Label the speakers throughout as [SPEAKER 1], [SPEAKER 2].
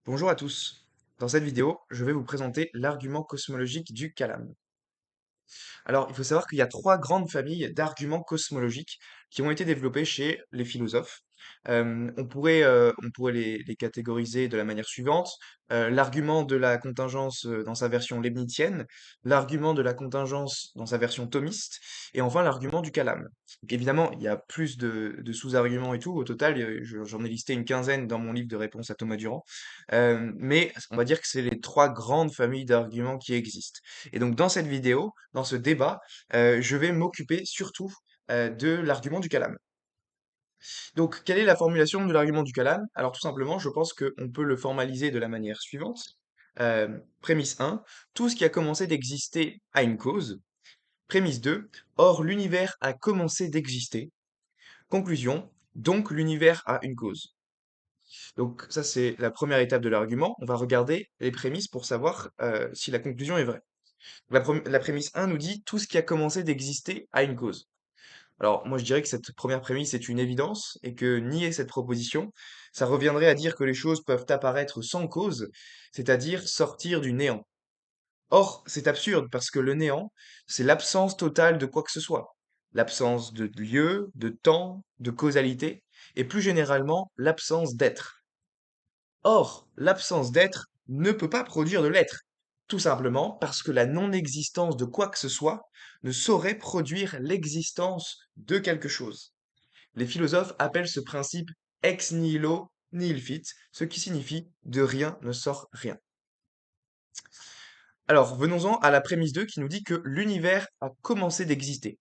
[SPEAKER 1] Bonjour à tous. Dans cette vidéo, je vais vous présenter l'argument cosmologique du calame. Alors, il faut savoir qu'il y a trois grandes familles d'arguments cosmologiques qui ont été développés chez les philosophes. On pourrait les catégoriser de la manière suivante. L'argument de la contingence dans sa version leibnizienne, l'argument de la contingence dans sa version thomiste, et enfin l'argument du calame. Donc, évidemment, il y a plus de sous-arguments et tout. Au total, j'en ai listé une quinzaine dans mon livre de réponses à Thomas Durand. Mais on va dire que c'est les trois grandes familles d'arguments qui existent. Et donc, dans cette vidéo, dans ce débat, je vais m'occuper surtout de l'argument du calame. Donc, quelle est la formulation de l'argument du calame? Alors, tout simplement, je pense qu'on peut le formaliser de la manière suivante. Prémisse 1, tout ce qui a commencé d'exister a une cause. Prémisse 2, or l'univers a commencé d'exister. Conclusion, donc l'univers a une cause. Donc, ça, c'est la première étape de l'argument. On va regarder les prémices pour savoir si la conclusion est vraie. La prémisse 1 nous dit tout ce qui a commencé d'exister a une cause. Alors, moi, je dirais que cette première prémisse est une évidence et que nier cette proposition, ça reviendrait à dire que les choses peuvent apparaître sans cause, c'est-à-dire sortir du néant. Or, c'est absurde parce que le néant, c'est l'absence totale de quoi que ce soit. L'absence de lieu, de temps, de causalité, et plus généralement, l'absence d'être. Or, l'absence d'être ne peut pas produire de l'être, tout simplement parce que la non-existence de quoi que ce soit ne saurait produire l'existence de quelque chose. Les philosophes appellent ce principe ex nihilo nihil fit, ce qui signifie de rien ne sort rien. Alors, venons-en à la prémisse 2 qui nous dit que l'univers a commencé d'exister.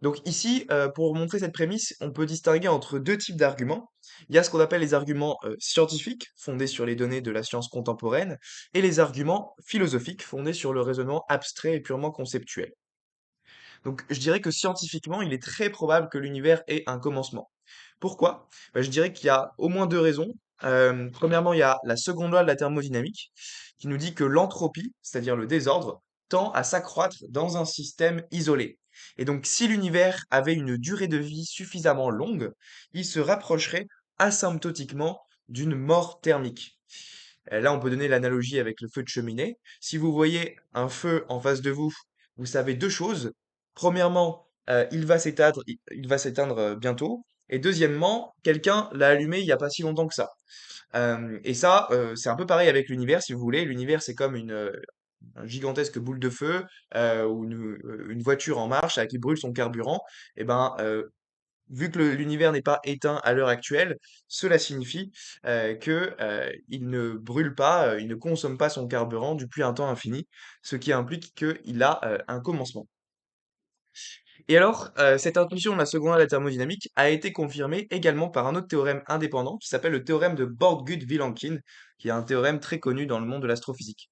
[SPEAKER 1] Donc ici, pour montrer cette prémisse, on peut distinguer entre deux types d'arguments. Il y a ce qu'on appelle les arguments scientifiques, fondés sur les données de la science contemporaine, et les arguments philosophiques, fondés sur le raisonnement abstrait et purement conceptuel. Donc je dirais que scientifiquement, il est très probable que l'univers ait un commencement. Pourquoi? Je dirais qu'il y a au moins deux raisons. Premièrement, il y a la seconde loi de la thermodynamique, qui nous dit que l'entropie, c'est-à-dire le désordre, tend à s'accroître dans un système isolé. Et donc, si l'univers avait une durée de vie suffisamment longue, il se rapprocherait asymptotiquement d'une mort thermique. Là, on peut donner l'analogie avec le feu de cheminée. Si vous voyez un feu en face de vous, vous savez deux choses. Premièrement, il va s'éteindre bientôt. Et deuxièmement, quelqu'un l'a allumé il n'y a pas si longtemps que ça. Et ça, c'est un peu pareil avec l'univers, si vous voulez. L'univers, c'est comme une gigantesque boule de feu ou une voiture en marche qui brûle son carburant. Et ben, vu que l'univers n'est pas éteint à l'heure actuelle, cela signifie que il ne brûle pas, il ne consomme pas son carburant depuis un temps infini, ce qui implique qu'il a un commencement. Et alors, cette intuition de la seconde loi de la thermodynamique a été confirmée également par un autre théorème indépendant qui s'appelle le théorème de Borde-Guth-Vilenkin, qui est un théorème très connu dans le monde de l'astrophysique.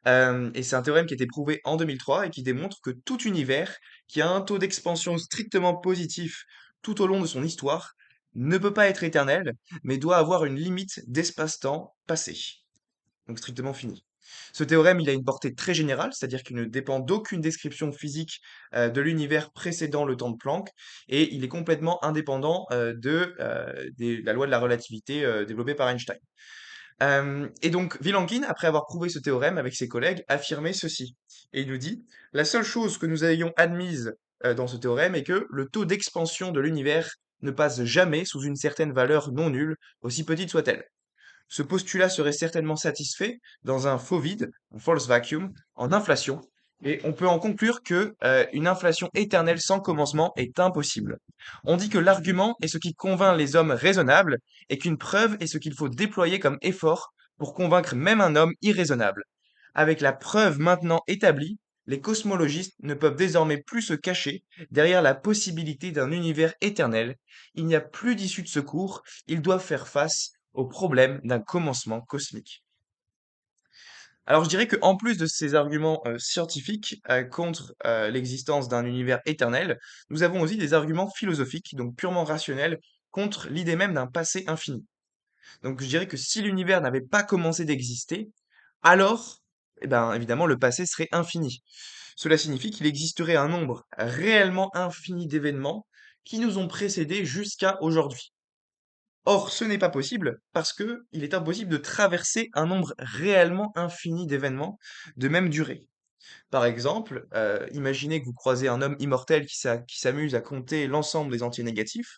[SPEAKER 1] Et c'est un théorème qui a été prouvé en 2003 et qui démontre que tout univers qui a un taux d'expansion strictement positif tout au long de son histoire ne peut pas être éternel, mais doit avoir une limite d'espace-temps passé, donc strictement fini. Ce théorème, il a une portée très générale, c'est-à-dire qu'il ne dépend d'aucune description physique de l'univers précédant le temps de Planck, et il est complètement indépendant de la loi de la relativité développée par Einstein. Et donc, Vilenkin, après avoir prouvé ce théorème avec ses collègues, affirmait ceci. Et il nous dit, la seule chose que nous ayons admise dans ce théorème est que le taux d'expansion de l'univers ne passe jamais sous une certaine valeur non nulle, aussi petite soit-elle. Ce postulat serait certainement satisfait dans un faux vide, un false vacuum, en inflation, et on peut en conclure que une inflation éternelle sans commencement est impossible. On dit que l'argument est ce qui convainc les hommes raisonnables, et qu'une preuve est ce qu'il faut déployer comme effort pour convaincre même un homme irraisonnable. Avec la preuve maintenant établie, les cosmologistes ne peuvent désormais plus se cacher derrière la possibilité d'un univers éternel. Il n'y a plus d'issue de secours, ils doivent faire face au problème d'un commencement cosmique. Alors je dirais qu'en plus de ces arguments scientifiques contre l'existence d'un univers éternel, nous avons aussi des arguments philosophiques, donc purement rationnels, contre l'idée même d'un passé infini. Donc je dirais que si l'univers n'avait pas commencé d'exister, alors, eh ben, évidemment, le passé serait infini. Cela signifie qu'il existerait un nombre réellement infini d'événements qui nous ont précédés jusqu'à aujourd'hui. Or, ce n'est pas possible parce que il est impossible de traverser un nombre réellement infini d'événements de même durée. Par exemple, imaginez que vous croisez un homme immortel qui s'amuse à compter l'ensemble des entiers négatifs,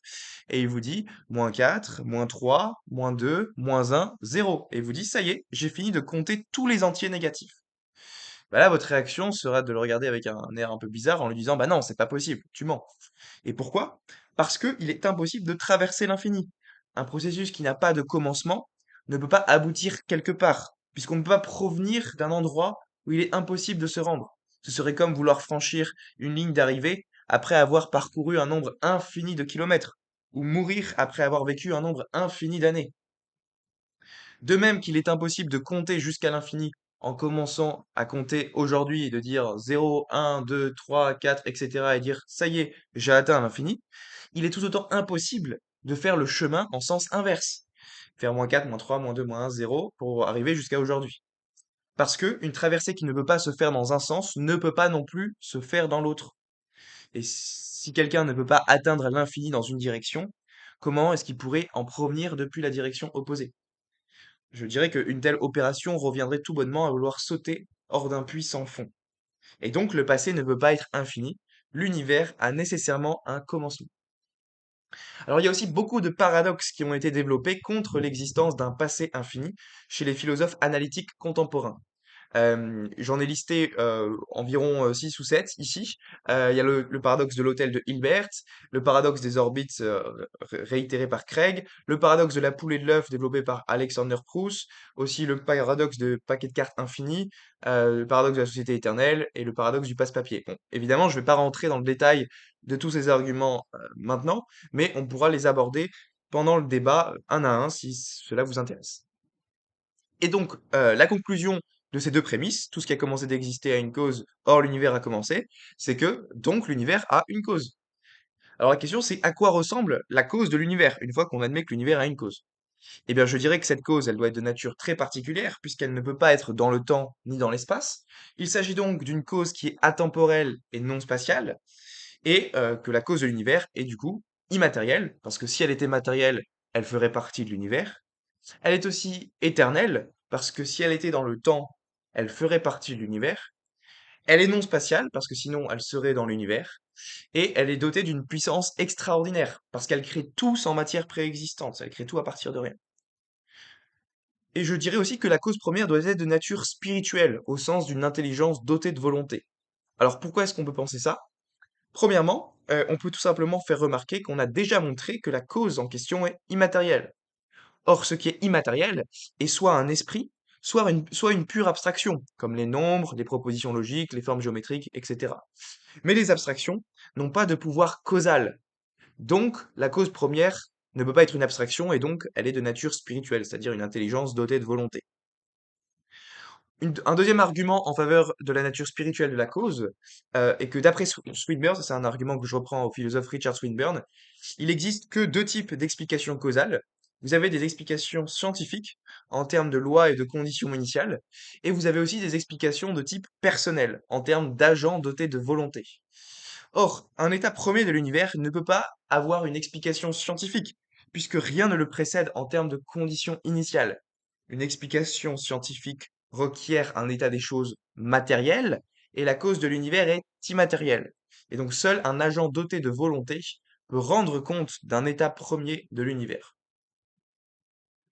[SPEAKER 1] et il vous dit -4, -3, -2, -1, 0. Et il vous dit, ça y est, j'ai fini de compter tous les entiers négatifs. Bah là, votre réaction sera de le regarder avec un air un peu bizarre en lui disant, bah non, c'est pas possible, tu mens. Et pourquoi? Parce qu'il est impossible de traverser l'infini. Un processus qui n'a pas de commencement ne peut pas aboutir quelque part, puisqu'on ne peut pas provenir d'un endroit où il est impossible de se rendre. Ce serait comme vouloir franchir une ligne d'arrivée après avoir parcouru un nombre infini de kilomètres, ou mourir après avoir vécu un nombre infini d'années. De même qu'il est impossible de compter jusqu'à l'infini en commençant à compter aujourd'hui et de dire 0, 1, 2, 3, 4, etc. et dire ça y est, j'ai atteint l'infini, il est tout autant impossible de faire le chemin en sens inverse. Faire -4, -3, -2, -1, 0 pour arriver jusqu'à aujourd'hui. Parce que une traversée qui ne peut pas se faire dans un sens ne peut pas non plus se faire dans l'autre. Et si quelqu'un ne peut pas atteindre l'infini dans une direction, comment est-ce qu'il pourrait en provenir depuis la direction opposée? Je dirais qu'une telle opération reviendrait tout bonnement à vouloir sauter hors d'un puits sans fond. Et donc le passé ne peut pas être infini, l'univers a nécessairement un commencement. Alors il y a aussi beaucoup de paradoxes qui ont été développés contre l'existence d'un passé infini chez les philosophes analytiques contemporains. J'en ai listé environ 6 ou 7 ici. Il y a le paradoxe de l'hôtel de Hilbert, le paradoxe des orbites réitéré par Craig, le paradoxe de la poule et de l'œuf développé par Alexander Proust, aussi le paradoxe de paquet de cartes infini, le paradoxe de la société éternelle et le paradoxe du passe-papier. Bon, évidemment, je ne vais pas rentrer dans le détail de tous ces arguments maintenant, mais on pourra les aborder pendant le débat un à un si cela vous intéresse. Et donc, la conclusion de ces 2 prémisses, tout ce qui a commencé d'exister a une cause, or l'univers a commencé, c'est que, donc l'univers a une cause. Alors la question c'est à quoi ressemble la cause de l'univers, une fois qu'on admet que l'univers a une cause? Eh bien je dirais que cette cause, elle doit être de nature très particulière, puisqu'elle ne peut pas être dans le temps ni dans l'espace. Il s'agit donc d'une cause qui est atemporelle et non spatiale, et que la cause de l'univers est du coup immatérielle, parce que si elle était matérielle, elle ferait partie de l'univers. Elle est aussi éternelle, parce que si elle était dans le temps, elle ferait partie de l'univers. Elle est non spatiale, parce que sinon elle serait dans l'univers. Et elle est dotée d'une puissance extraordinaire, parce qu'elle crée tout sans matière préexistante, elle crée tout à partir de rien. Et je dirais aussi que la cause première doit être de nature spirituelle, au sens d'une intelligence dotée de volonté. Alors pourquoi est-ce qu'on peut penser ça? Premièrement, on peut tout simplement faire remarquer qu'on a déjà montré que la cause en question est immatérielle. Or, ce qui est immatériel est soit un esprit, soit une pure abstraction, comme les nombres, les propositions logiques, les formes géométriques, etc. Mais les abstractions n'ont pas de pouvoir causal. Donc, la cause première ne peut pas être une abstraction et donc elle est de nature spirituelle, c'est-à-dire une intelligence dotée de volonté. Un deuxième argument en faveur de la nature spirituelle de la cause est que d'après Swinburne, ça c'est un argument que je reprends au philosophe Richard Swinburne, il existe que deux types d'explications causales. Vous avez des explications scientifiques en termes de lois et de conditions initiales, et vous avez aussi des explications de type personnel en termes d'agents dotés de volonté. Or, un état premier de l'univers ne peut pas avoir une explication scientifique, puisque rien ne le précède en termes de conditions initiales. Une explication scientifique requiert un état des choses matériel, et la cause de l'univers est immatérielle. Et donc seul un agent doté de volonté peut rendre compte d'un état premier de l'univers.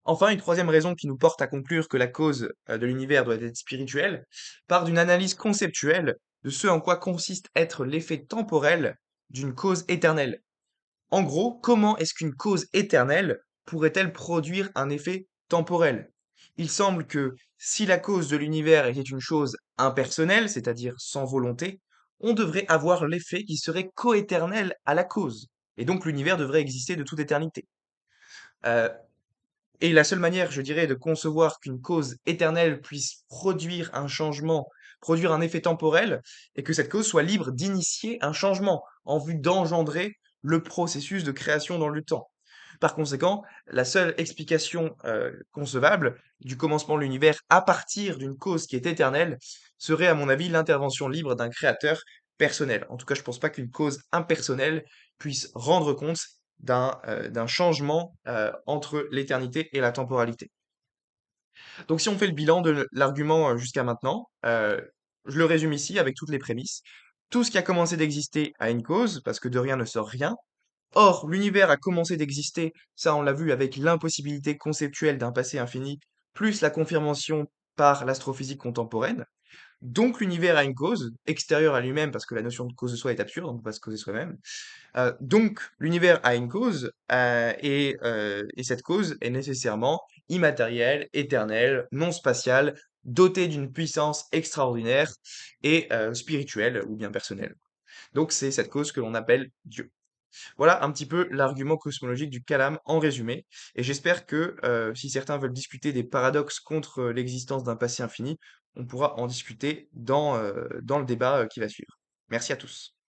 [SPEAKER 1] Enfin, une troisième raison qui nous porte à conclure que la cause de l'univers doit être spirituelle part d'une analyse conceptuelle de ce en quoi consiste être l'effet temporel d'une cause éternelle. En gros, comment est-ce qu'une cause éternelle pourrait-elle produire un effet temporel? Il semble que si la cause de l'univers était une chose impersonnelle, c'est-à-dire sans volonté, on devrait avoir l'effet qui serait coéternel à la cause. Et donc l'univers devrait exister de toute éternité. Euh, et la seule manière, je dirais, de concevoir qu'une cause éternelle puisse produire un changement, produire un effet temporel, est que cette cause soit libre d'initier un changement en vue d'engendrer le processus de création dans le temps. Par conséquent, la seule explication concevable du commencement de l'univers à partir d'une cause qui est éternelle serait, à mon avis, l'intervention libre d'un créateur personnel. En tout cas, je ne pense pas qu'une cause impersonnelle puisse rendre compte d'un changement entre l'éternité et la temporalité. Donc si on fait le bilan de l'argument jusqu'à maintenant, je le résume ici avec toutes les prémices. Tout ce qui a commencé d'exister a une cause, parce que de rien ne sort rien. Or, l'univers a commencé d'exister, ça on l'a vu avec l'impossibilité conceptuelle d'un passé infini, plus la confirmation par l'astrophysique contemporaine. Donc l'univers a une cause, extérieure à lui-même, parce que la notion de cause de soi est absurde, on ne peut pas se causer soi-même. Donc l'univers a une cause, et cette cause est nécessairement immatérielle, éternelle, non spatiale, dotée d'une puissance extraordinaire et spirituelle ou bien personnelle. Donc c'est cette cause que l'on appelle Dieu. Voilà un petit peu l'argument cosmologique du Kalam en résumé, et j'espère que si certains veulent discuter des paradoxes contre l'existence d'un passé infini, on pourra en discuter dans le débat qui va suivre. Merci à tous.